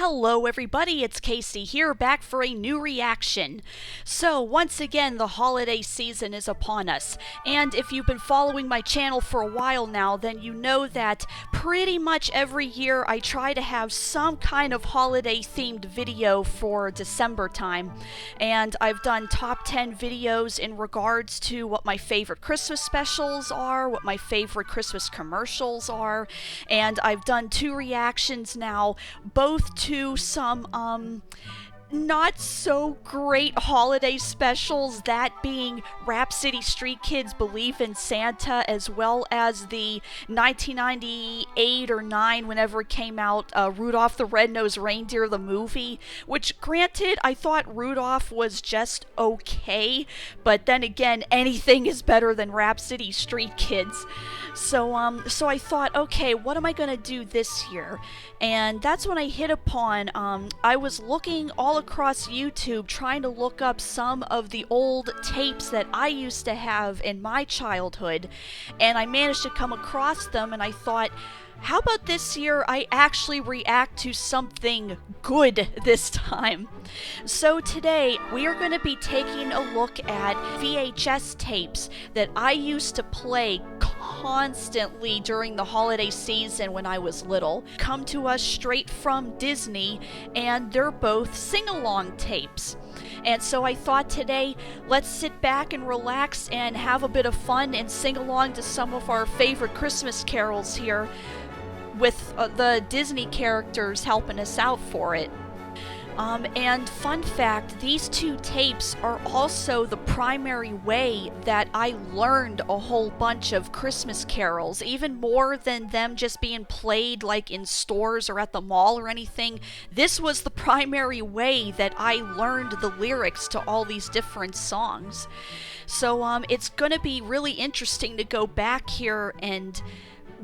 Hello everybody, it's Casey here, back for a new reaction. So once again, the holiday season is upon us, and if you've been following my channel for a while now, then you know that pretty much every year I try to have some kind of holiday themed video for December time, and I've done top 10 videos in regards to what my favorite Christmas specials are, what my favorite Christmas commercials are, and I've done two reactions now, both to some not so great holiday specials, that being Rhapsody Street Kids Believe in Santa, as well as the 1998 or 9, whenever it came out, Rudolph the Red-Nosed Reindeer, the movie, which granted, I thought Rudolph was just okay, but then again, anything is better than Rhapsody Street Kids. So I thought, okay, what am I gonna do this year? And that's when I hit upon, I was looking all across YouTube trying to look up some of the old tapes that I used to have in my childhood, and I managed to come across them, and I thought, how about this year I actually react to something good this time? So today we are going to be taking a look at VHS tapes that I used to play constantly during the holiday season when I was little. Come to us straight from Disney, and they're both sing-along tapes. And so I thought today, let's sit back and relax and have a bit of fun and sing along to some of our favorite Christmas carols here, with the Disney characters helping us out for it. And fun fact, these two tapes are also the primary way that I learned a whole bunch of Christmas carols, even more than them just being played like in stores or at the mall or anything. This was the primary way that I learned the lyrics to all these different songs. So it's gonna be really interesting to go back here and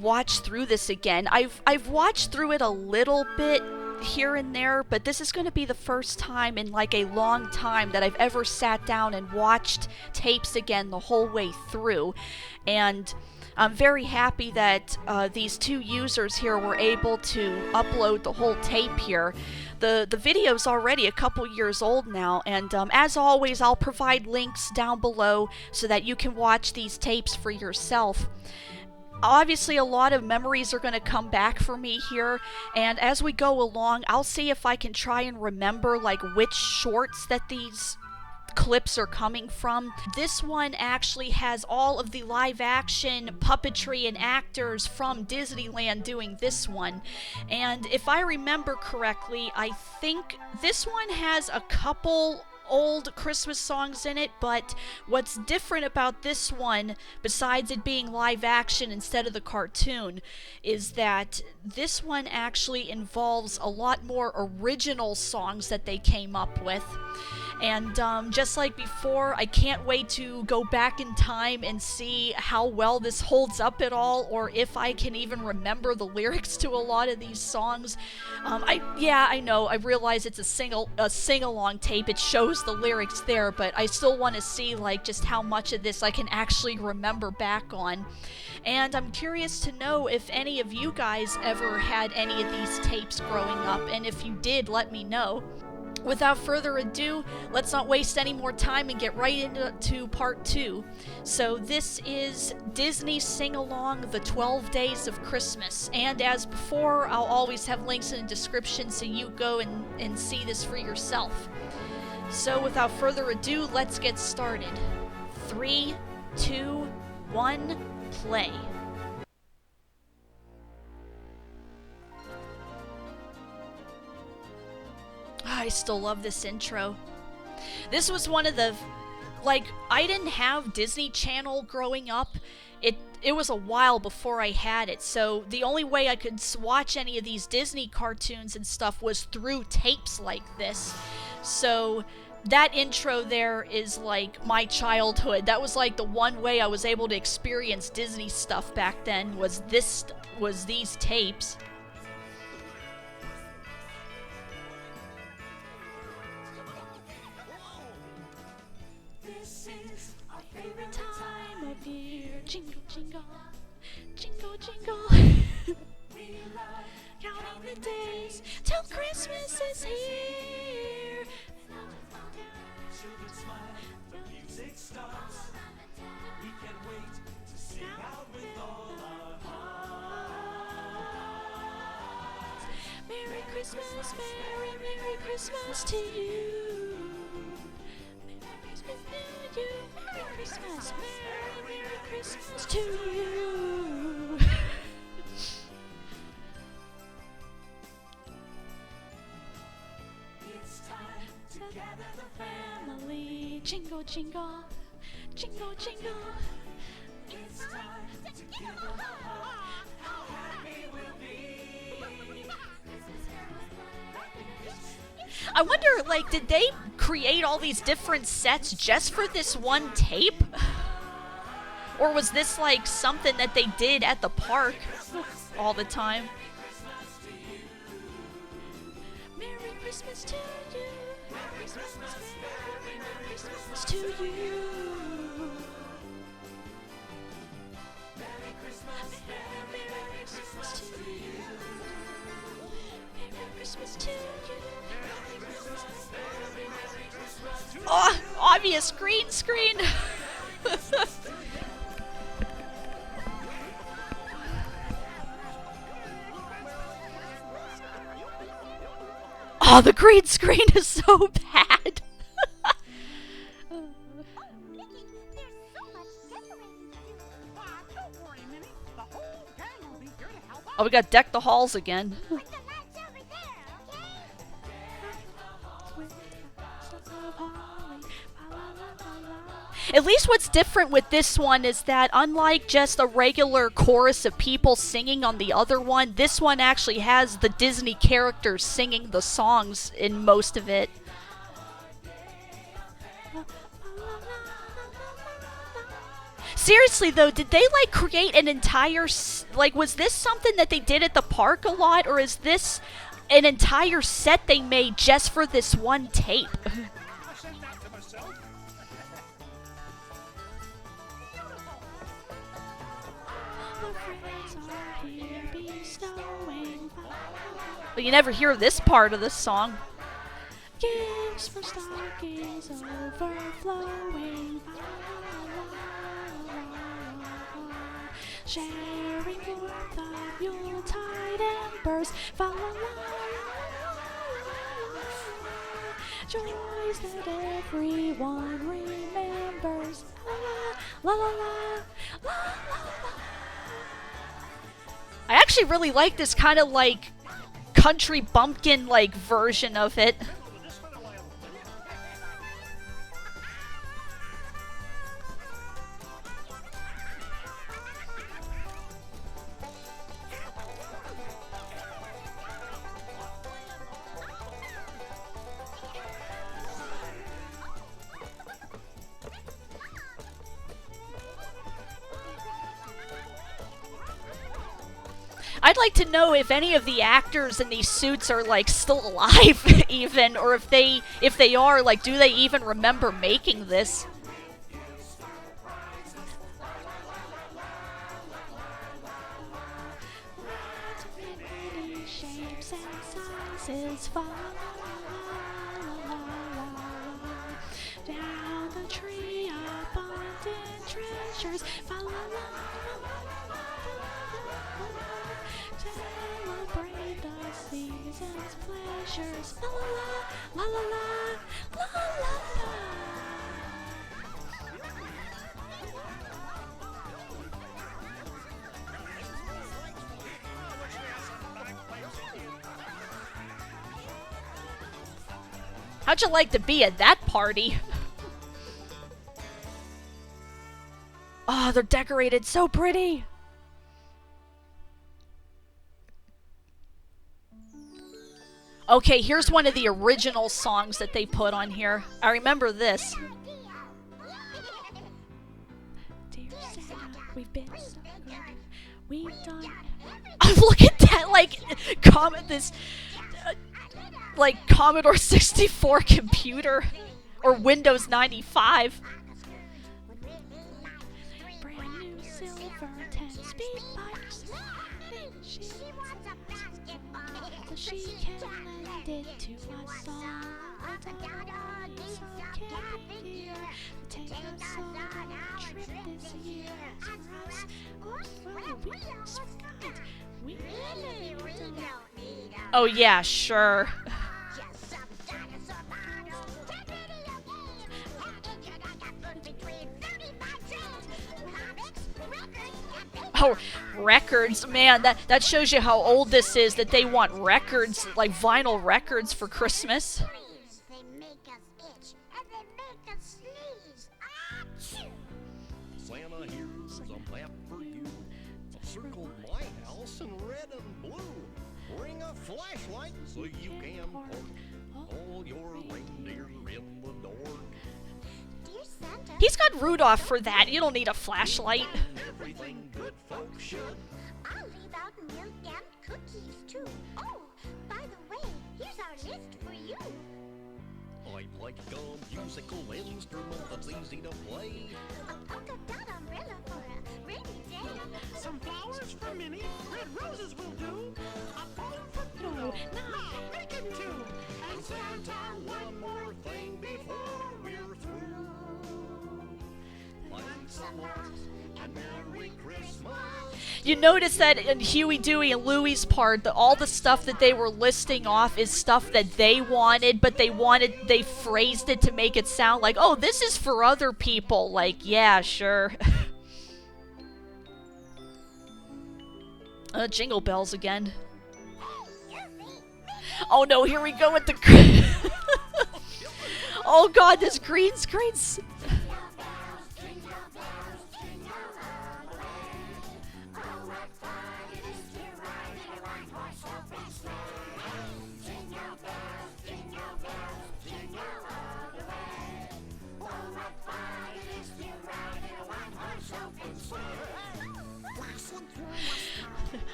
watch through this again. I've watched through it a little bit here and there, but this is going to be the first time in like a long time that I've ever sat down and watched tapes again the whole way through. And I'm very happy that these two users here were able to upload the whole tape here. The video's already a couple years old now, and as always, I'll provide links down below so that you can watch these tapes for yourself. Obviously, a lot of memories are going to come back for me here, and as we go along, I'll see if I can try and remember like which shorts that these clips are coming from. This one actually has all of the live action puppetry and actors from Disneyland doing this one, and if I remember correctly, I think this one has a couple old Christmas songs in it, but what's different about this one, besides it being live action instead of the cartoon, is that this one actually involves a lot more original songs that they came up with. And just like before, I can't wait to go back in time and see how well this holds up at all, or if I can even remember the lyrics to a lot of these songs. I know, I realize it's a sing-along tape, it shows the lyrics there, but I still want to see like just how much of this I can actually remember back on. And I'm curious to know if any of you guys ever had any of these tapes growing up, and if you did, let me know. Without further ado, let's not waste any more time and get right into part 2. So this is Disney Sing-Along The 12 Days of Christmas, and as before, I'll always have links in the description so you go and see this for yourself. So without further ado, let's get started. 3, 2, 1, play. I still love this intro. This was one of the, like, I didn't have Disney Channel growing up. It was a while before I had it, so the only way I could watch any of these Disney cartoons and stuff was through tapes like this. So that intro there is like my childhood. That was like the one way I was able to experience Disney stuff back then, was these tapes. Favorite time of year, jingle jingle, jingle jingle. Counting the days till Christmas. Christmas is here. Children smile, the music starts. We can't wait to sing out with all our hearts. Merry Christmas, Merry, Merry Christmas to you. Merry Christmas to you. Merry Christmas, Merry, Merry Christmas to you. It's time to gather the Family, jingle, jingle, jingle, jingle. It's time to give them a hug. How happy we'll be. I wonder, like, did they create all these different sets just for this one tape? Or was this, like, something that they did at the park all the time? Merry Christmas to you. Merry Christmas, Merry Christmas to you. Merry Christmas to you. Merry Christmas to you. Oh, obvious green screen. Oh, the green screen is so bad. Oh, we got Deck the Halls again. At least what's different with this one is that unlike just a regular chorus of people singing on the other one, this one actually has the Disney characters singing the songs in most of it. Seriously though, did they like create an entire, like was this something that they did at the park a lot, or is this an entire set they made just for this one tape? But you never hear this part of the song. Gifts for stockings overflowing. Sharing warmth of Yuletide embers. Joys that everyone remembers. La la la, la la la. I actually really like this kind of like country bumpkin like version of it. I'd like to know if any of the actors in these suits are like still alive even, or if they are, like, do they even remember making this? Down the tree, abundant treasures. Celebrate the season's pleasures. La la la, la la la, la la la. How'd you like to be at that party? Oh, they're decorated so pretty. Okay, here's one of the original songs that they put on here. I remember this. Dear Santa, we've been so good. We've done. Oh, look at that! Like, like Commodore 64 computer or Windows 95. Brand new silver 10-speed bikes. So she can lend add it to my song. Take us on a trip this year. Oh yeah, sure. Oh, records, man, that shows you how old this is, that they want records, like vinyl records for Christmas. They make us itch and they make us sneeze. Achoo! Santa, here's a map for you. I've circled my house in red and blue. Bring a flashlight so you can park all your reindeer in the door. Dear Santa, He's got Rudolph for that. You don't need a flashlight. Everything good folks should. I'll leave out milk and cookies too. Oh, by the way, here's our list for you. I'd like a musical instrument that's easy to play. A polka dot umbrella for a rainy day. Some flowers for Minnie, red roses will do. A bone for No, Doodle, now make it two. And Santa, one more thing before we're through. Thanks a lot and Merry Christmas. You notice that in Huey, Dewey, and Louie's part, that all the stuff that they were listing off is stuff that they wanted, but they phrased it to make it sound like, oh, this is for other people. Like, yeah, sure. Jingle bells again. Oh no, here we go with the oh god, this green screen's...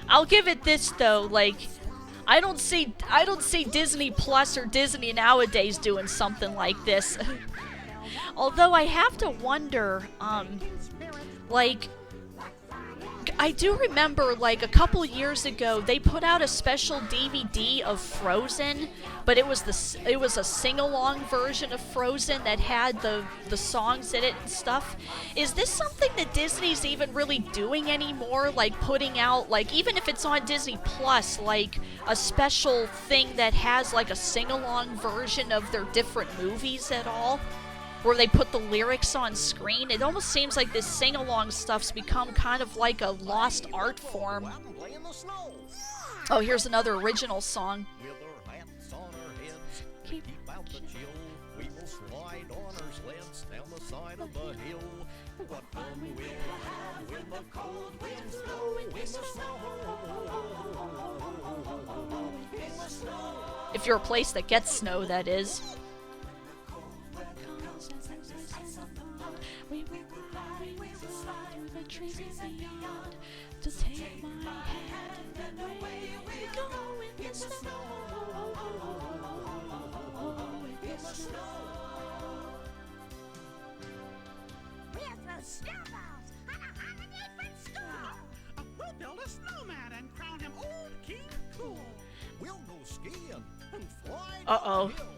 I'll give it this though, like, I don't see Disney Plus or Disney nowadays doing something like this. Although I have to wonder, like, I do remember, like, a couple years ago, they put out a special DVD of Frozen, but it was a sing-along version of Frozen that had the songs in it and stuff. Is this something that Disney's even really doing anymore? Like, putting out, like, even if it's on Disney Plus, like, a special thing that has, like, a sing-along version of their different movies at all? Where they put the lyrics on screen. It almost seems like this sing-along stuff's become kind of like a lost art form. Out and play in the snow. Oh, here's another original song. With our hats on our heads, keep out the chill. We will slide on our sleds down the side of the hill. What fun we'll have when the cold winds blow in the snow. In the snow. If you're a place that gets snow, that is. We'll throw snowballs on a holiday from school. We'll build a snowman and crown him Old King Cool. We'll go skiing and fly Uh-oh. down the hill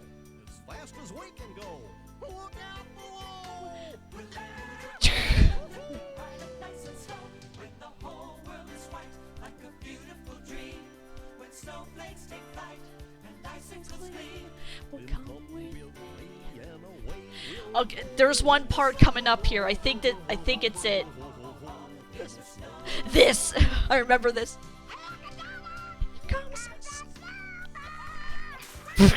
as fast as we can go. Look out below! Ice and snow, when the whole world is white, like a beautiful dream. When snowflakes take flight and icicles gleam. Then come with me and away we'll Okay, there's one part coming up here. I think it's it. This. I remember this. Here comes the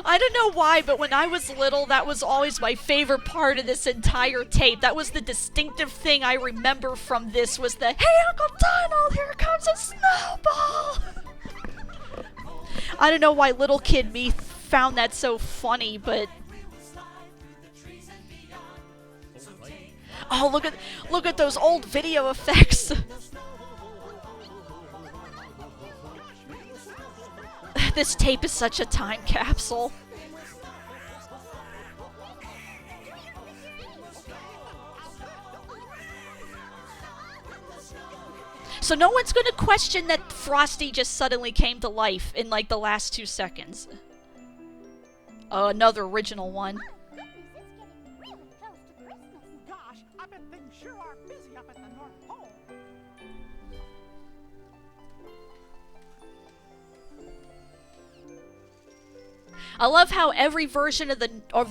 I don't know why, but when I was little, that was always my favorite part of this entire tape. That was the distinctive thing I remember from this, was the, "Hey, Uncle Donald, here comes a snowball!" I don't know why little kid me found that so funny, but... Oh, look at those old video effects. This tape is such a time capsule. So no one's going to question that Frosty just suddenly came to life in like the last 2 seconds. Another original one. Goodness, it's getting really close to Christmas. Gosh, I bet things sure are busy up at the North Pole. I love how every version of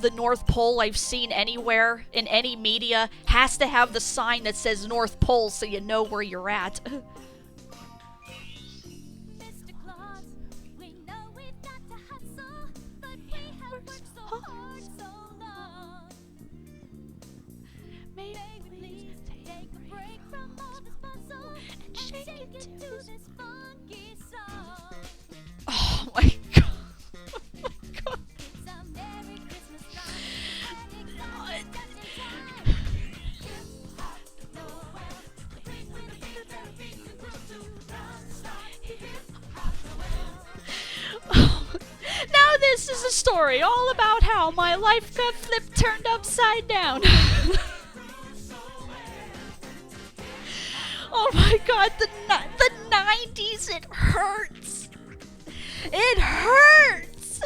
the North Pole I've seen anywhere in any media has to have the sign that says North Pole so you know where you're at. Mr. Claus, we know we've got to hustle, but we have worked so hard so long. May we please take a break from all this bustle and shake it to this funky song. Oh my god. It's a Merry Christmas time and exciting time. Hip hop, Noel, bring with a beat that we can groove to non-stop. Hip hop, Noel. Now this is a story all about how my life got flipped, turned upside down. Oh my god, the 90s, it hurts. It hurts.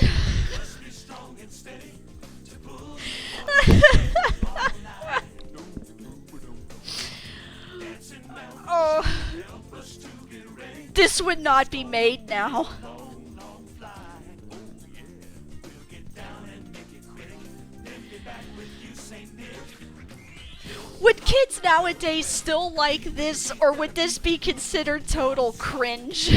Oh, this would not be made now. Would kids nowadays still like this, or would this be considered total cringe?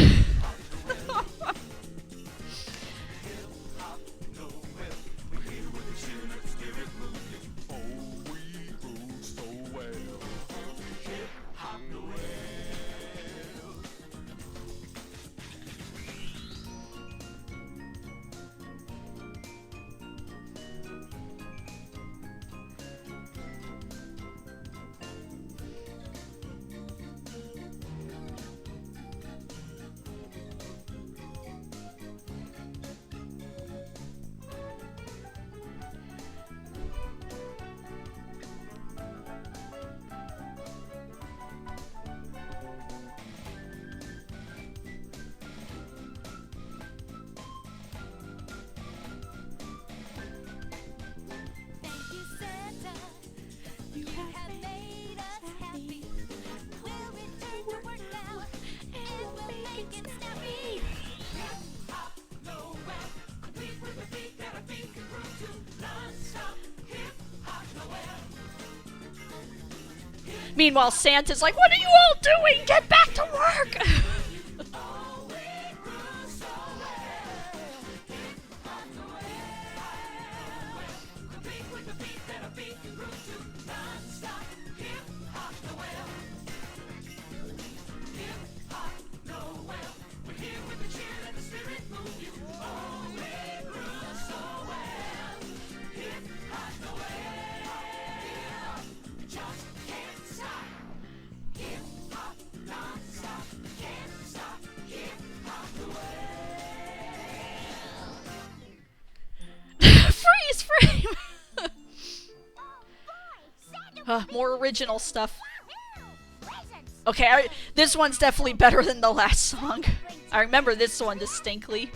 Thank you, Santa. You have made us happy. We'll return to work now, and we'll make it snappy. Hip hop, Noel, complete with a beat that a beat can groove to non-stop. Hip hop, Noel. Meanwhile, Santa's like, "What are you all doing? Get back to work!" Complete with a beat that a beat can groove to non-stop. Hip hop, Noel. Hip hop, Noel. We're here with the cheer and the spirit move you. Oh, we groove so well. Hip hop, Noel. Just can't stop. Hip hop, non-stop. Can't stop. Hip hop, Noel. Freeze frame! Oh boy, Santa More original stuff. Woohoo! Presents. Okay, this one's definitely better than the last song. I remember this one distinctly.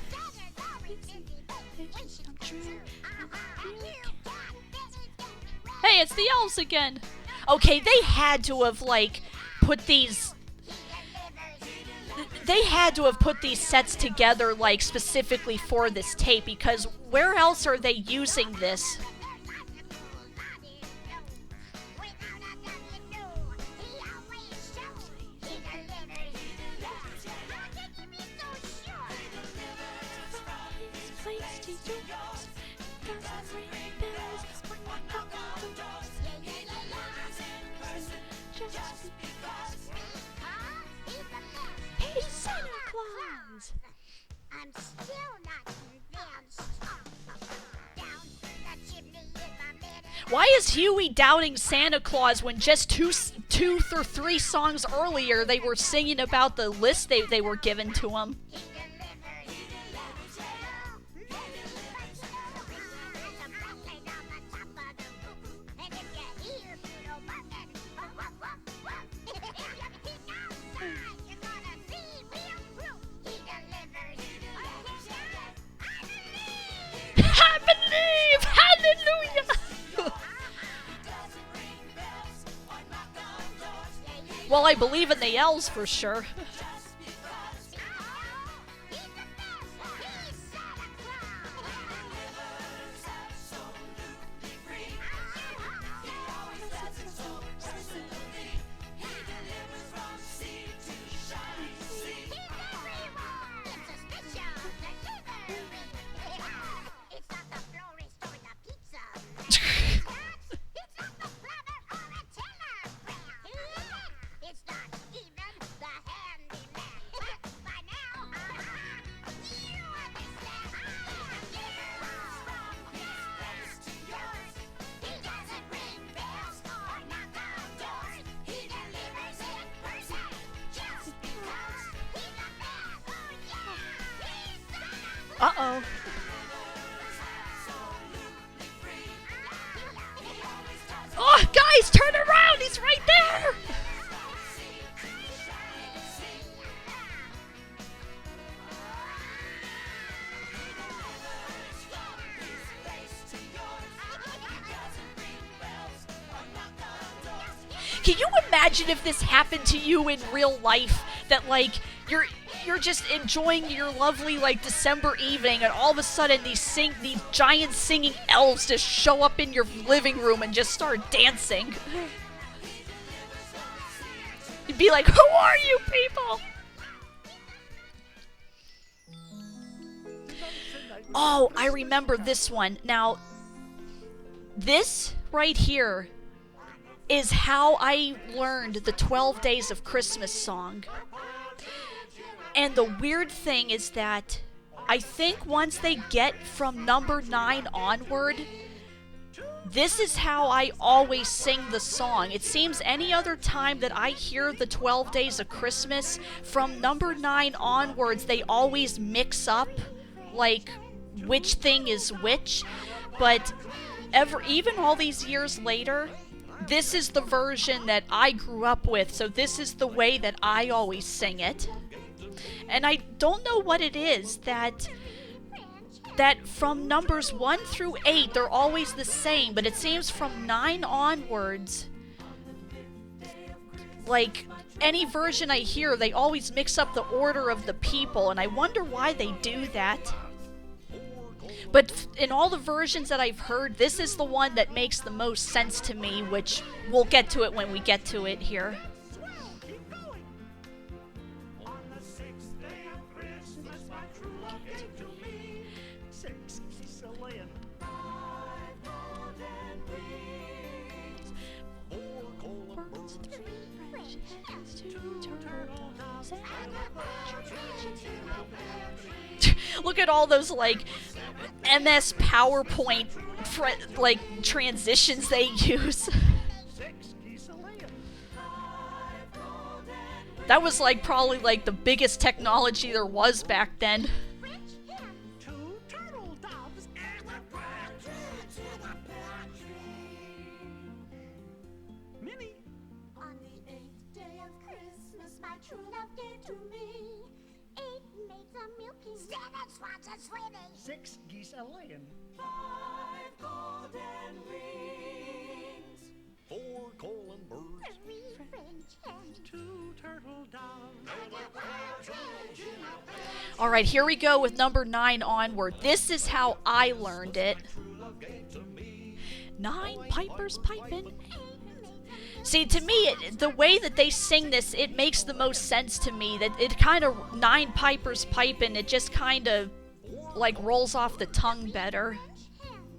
Santa's always busy making wishes come true. You got presents everywhere. Hey, it's the elves again. Okay, they had to have like put these. They had to have put these sets together like specifically for this tape, because where else are they using this? Hey, Santa Claus! I'm still not convinced. Down the chimney in my bed. Why is Huey doubting Santa Claus when just two or three songs earlier they were singing about the list they were given to him? You're gonna Well, I believe in the elves for sure. Uh-oh. Oh, guys, turn around! He's right there! Can you imagine if this happened to you in real life? That, like, you're just enjoying your lovely, like, December evening, and all of a sudden these giant singing elves just show up in your living room and just start dancing. You'd be like, who are you people? Oh, I remember this one. Now, this right here is how I learned the 12 Days of Christmas song. And the weird thing is that I think once they get from number 9 onward, this is how I always sing the song. It seems any other time that I hear the 12 Days of Christmas, from number 9 onwards, they always mix up, like, which thing is which. But even all these years later, this is the version that I grew up with, so this is the way that I always sing it. And I don't know what it is that from numbers 1 through 8, they're always the same, but it seems from 9 onwards, like, any version I hear, they always mix up the order of the people, and I wonder why they do that. But in all the versions that I've heard, this is the one that makes the most sense to me, which we'll get to it when we get to it here. Look at all those, like, MS PowerPoint like transitions they use. That was like probably like the biggest technology there was back then. On the 8th day of Christmas, my true love gave to me 8 maids a milking, 7 swans a swimming, 6 geese a laying, 5 golden rings, 4 colon birds, 3 French hens, 2 turtle doves. All right, here we go with number 9 onward. This is how I learned it. 9 pipers piping. See, to me, the way that they sing this, it makes the most sense to me. That it kind of, 9 pipers piping, it just kind of, like, rolls off the tongue better.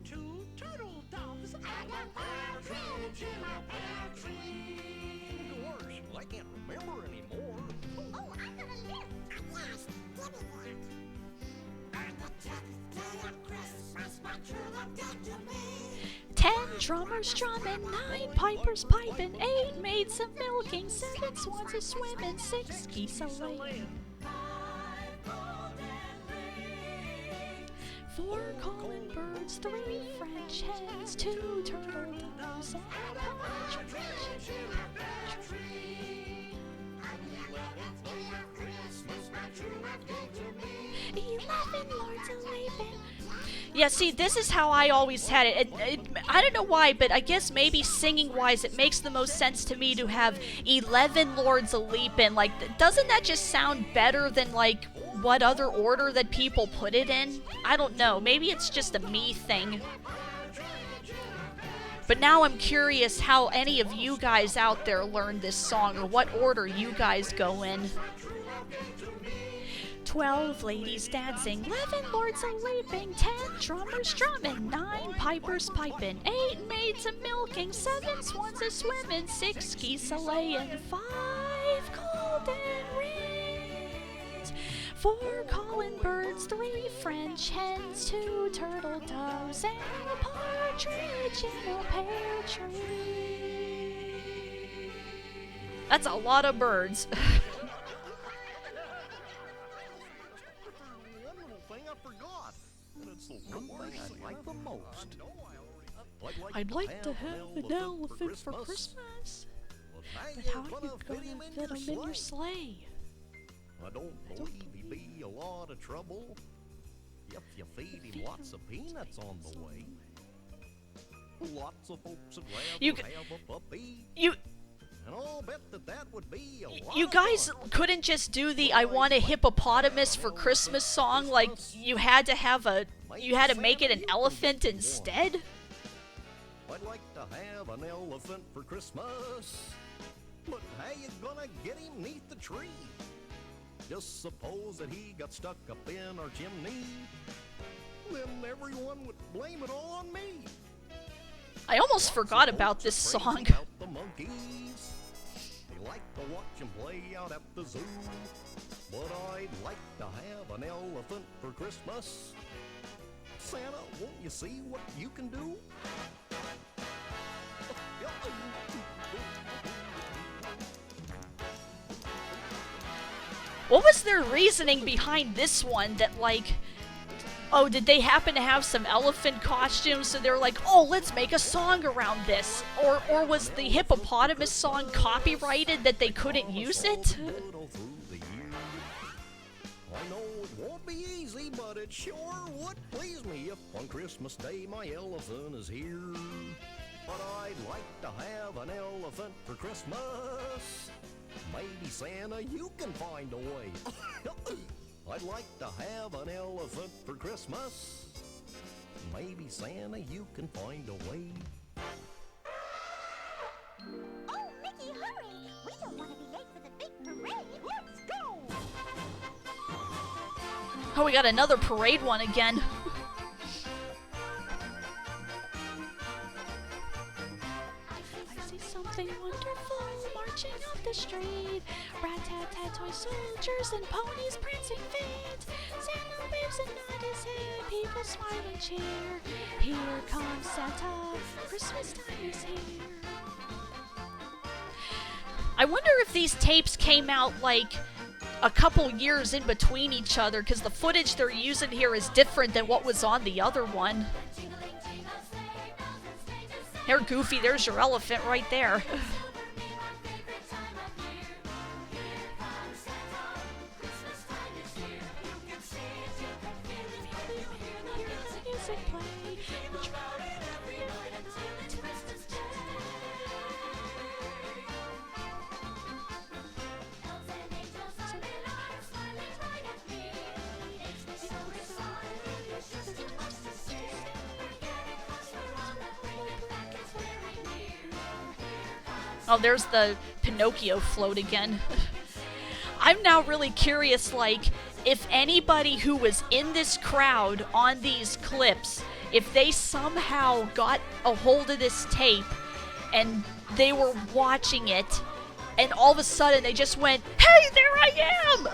2 turtle doves and a partridge in a pear tree. Gosh, I can't remember anymore. Oh, I'm gonna live. I'm lost. Give me that. On the 10th day of Christmas, my true love gave to me 10 drummers drumming, 9 pipers piping, 8 maids a milking, 7 swans a swimming, 6 geese a laying, 4 calling birds, 3 French hens, 2 turtle doves, and a partridge in a pear tree. 11 lords a leaping. Yeah, see, this is how I always had it. I don't know why, but I guess maybe singing-wise, it makes the most sense to me to have 11 Lords a Leapin'. Like, doesn't that just sound better than, like, what other order that people put it in? I don't know. Maybe it's just a me thing. But now I'm curious how any of you guys out there learned this song, or what order you guys go in. 12 ladies dancing, 11 lords a-leaping, 10 drummers drumming, 9 pipers piping, 8 maids a-milking, 7 swans a-swimming, 6 geese a-laying, 5 golden rings, 4 calling birds, 3 French hens, 2 turtle doves, and a partridge in a pear tree. That's a lot of birds. The most. I'd like to have an elephant for Christmas. But how are you gonna fit him in your sleigh? I don't believe he'd be a lot of trouble if you feed him lots of peanuts on the way. Lots of folks would rather have a puppy. And I'll bet that would be a lot You of guys fun. couldn't just do the "I want a hippopotamus for Christmas" song. Like, you had to make it an elephant instead. I'd like to have an elephant for Christmas, but how you gonna get him 'neath the tree? Just suppose that he got stuck up in our chimney, then everyone would blame it all on me. I almost forgot about this song. About the monkeys. They like to watch them play out at the zoo, but I'd like to have an elephant for Christmas. Santa, won't you see what you can do? What was their reasoning behind this one? That, like, oh, did they happen to have some elephant costumes, so they're like, oh, let's make a song around this? Or was the hippopotamus song copyrighted that they couldn't use it? I know it won't be easy, but it sure would please me if on Christmas Day my elephant is here. But I'd like to have an elephant for Christmas. Maybe Santa, you can find a way. I'd like to have an elephant for Christmas. Maybe Santa, you can find a way. Oh, Mickey, hurry! We don't want to be late for the big parade. Let's go! Oh, we got another parade one again. I see something wonderful marching up the street. Rat-tat-tat, toy soldiers and ponies prancing feet. Santa waves and nods his head, people smile and cheer. Here comes Santa, Christmas time is here. I wonder if these tapes came out, like, a couple years in between each other, because the footage they're using here is different than what was on the other one. Here, Goofy, there's your elephant right there. Oh, there's the Pinocchio float again. I'm now really curious, like, if anybody who was in this crowd on these clips, if they somehow got a hold of this tape and they were watching it, and all of a sudden they just went, "Hey, there I am!"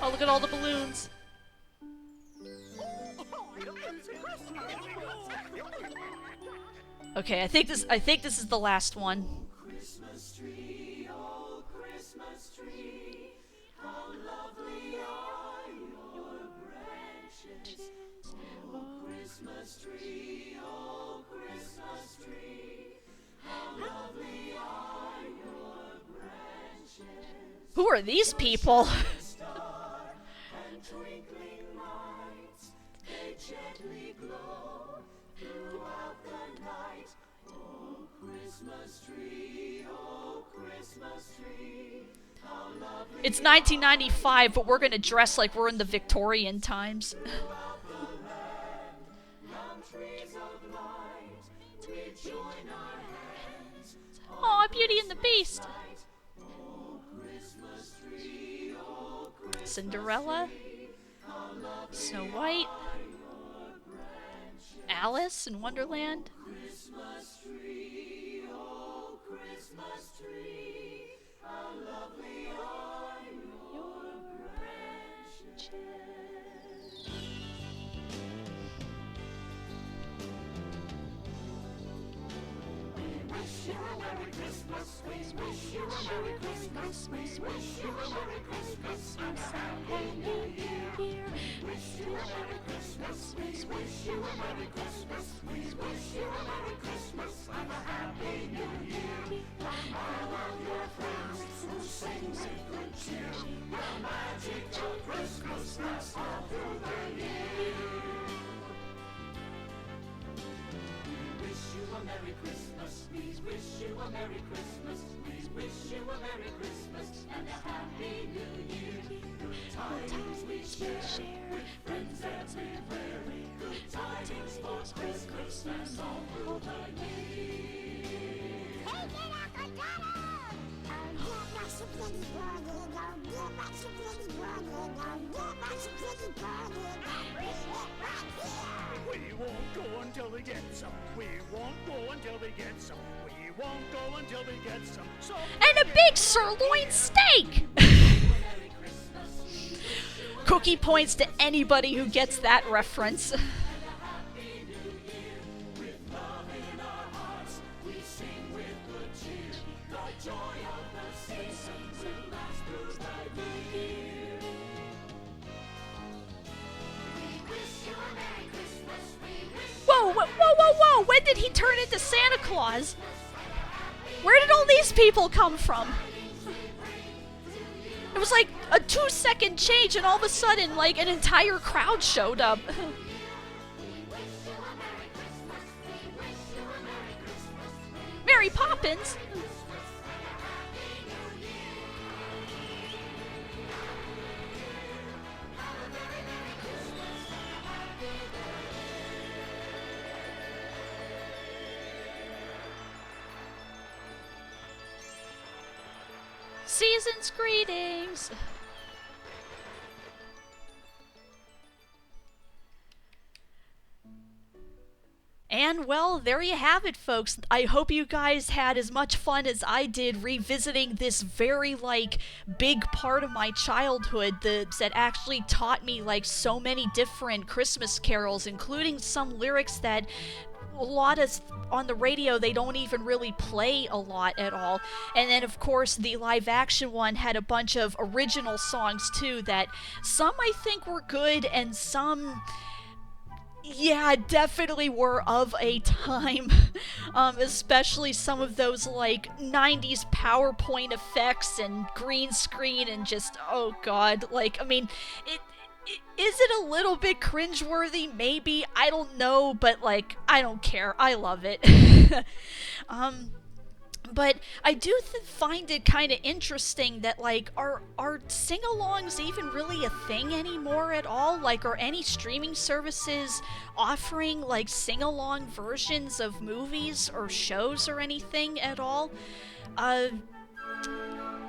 Oh, look at all the balloons. Okay, I think this is the last one. Christmas tree, oh Christmas tree, how lovely are your branches. Who are these people? It's 1995, but we're gonna dress like we're in the Victorian times. Aw, Beauty and the Beast. Cinderella. Snow White. Alice in Wonderland. We won't go until they get some. We won't go until they get some. We won't go until they get some. So And a big sirloin steak! Cookie points to anybody who gets that reference. Whoa, whoa, whoa, whoa, whoa! When did he turn into Santa Claus? Where did all these people come from? It was like a 2-second change and all of a sudden, like, an entire crowd showed up. Mary Poppins? Season's greetings! And well, there you have it, folks. I hope you guys had as much fun as I did revisiting this very, like, big part of my childhood that actually taught me, like, so many different Christmas carols, including some lyrics that a lot of on the radio they don't even really play a lot at all. And then of course the live action one had a bunch of original songs too that some I think were good and some definitely were of a time. Especially some of those like 90s PowerPoint effects and green screen and just, oh god, like, I mean, is it a little bit cringeworthy? Maybe. I don't know, but, like, I don't care. I love it. But I do find it kind of interesting that, like, are sing-alongs even really a thing anymore at all? Like, are any streaming services offering, like, sing-along versions of movies or shows or anything at all?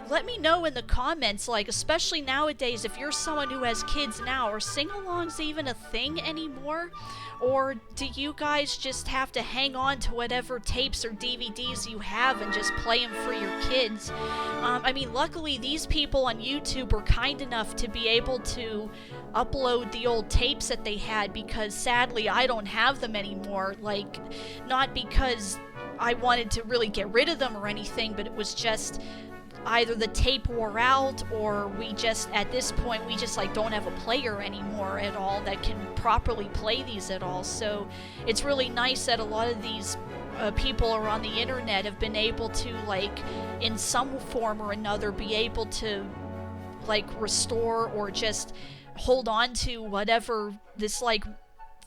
Let me know in the comments, like, especially nowadays, if you're someone who has kids now, are sing-alongs even a thing anymore? Or do you guys just have to hang on to whatever tapes or DVDs you have and just play them for your kids? I mean, luckily these people on YouTube were kind enough to be able to upload the old tapes that they had, because sadly I don't have them anymore. Like, not because I wanted to really get rid of them or anything, but it was just either the tape wore out or we just, at this point, we just like don't have a player anymore at all that can properly play these at all. So it's really nice that a lot of these people or on the internet have been able to, like, in some form or another, be able to, like, restore or just hold on to whatever this, like,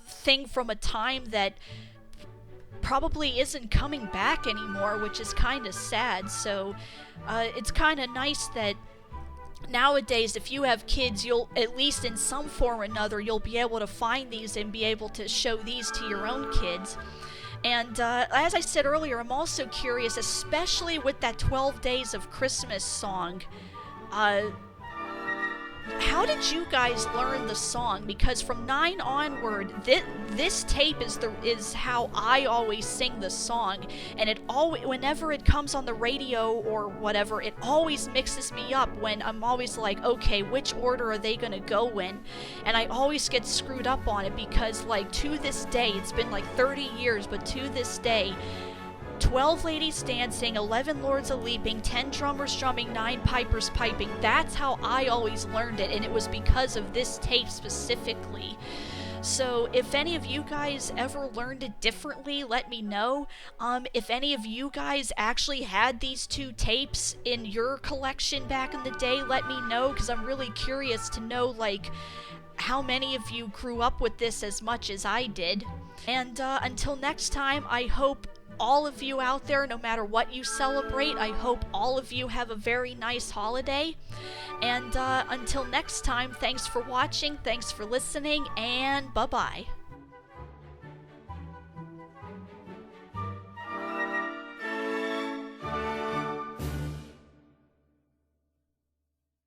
thing from a time that probably isn't coming back anymore, which is kind of sad. So it's kind of nice that nowadays, if you have kids, you'll, at least in some form or another, you'll be able to find these and be able to show these to your own kids. And as I said earlier, I'm also curious, especially with that 12 Days of Christmas song, how did you guys learn the song? Because from 9 onward, this tape is how I always sing the song, and it always, whenever it comes on the radio or whatever, it always mixes me up when I'm always like, okay, which order are they gonna go in? And I always get screwed up on it because, like, to this day, it's been like 30 years, but to this day, 12 ladies dancing, 11 lords a leaping, 10 drummers drumming, 9 pipers piping. That's how I always learned it, and it was because of this tape specifically. So if any of you guys ever learned it differently, let me know. If any of you guys actually had these 2 tapes in your collection back in the day, let me know, because I'm really curious to know, like, how many of you grew up with this as much as I did. And until next time, I hope all of you out there, no matter what you celebrate, I hope all of you have a very nice holiday. And until next time, thanks for watching, thanks for listening, and bye-bye.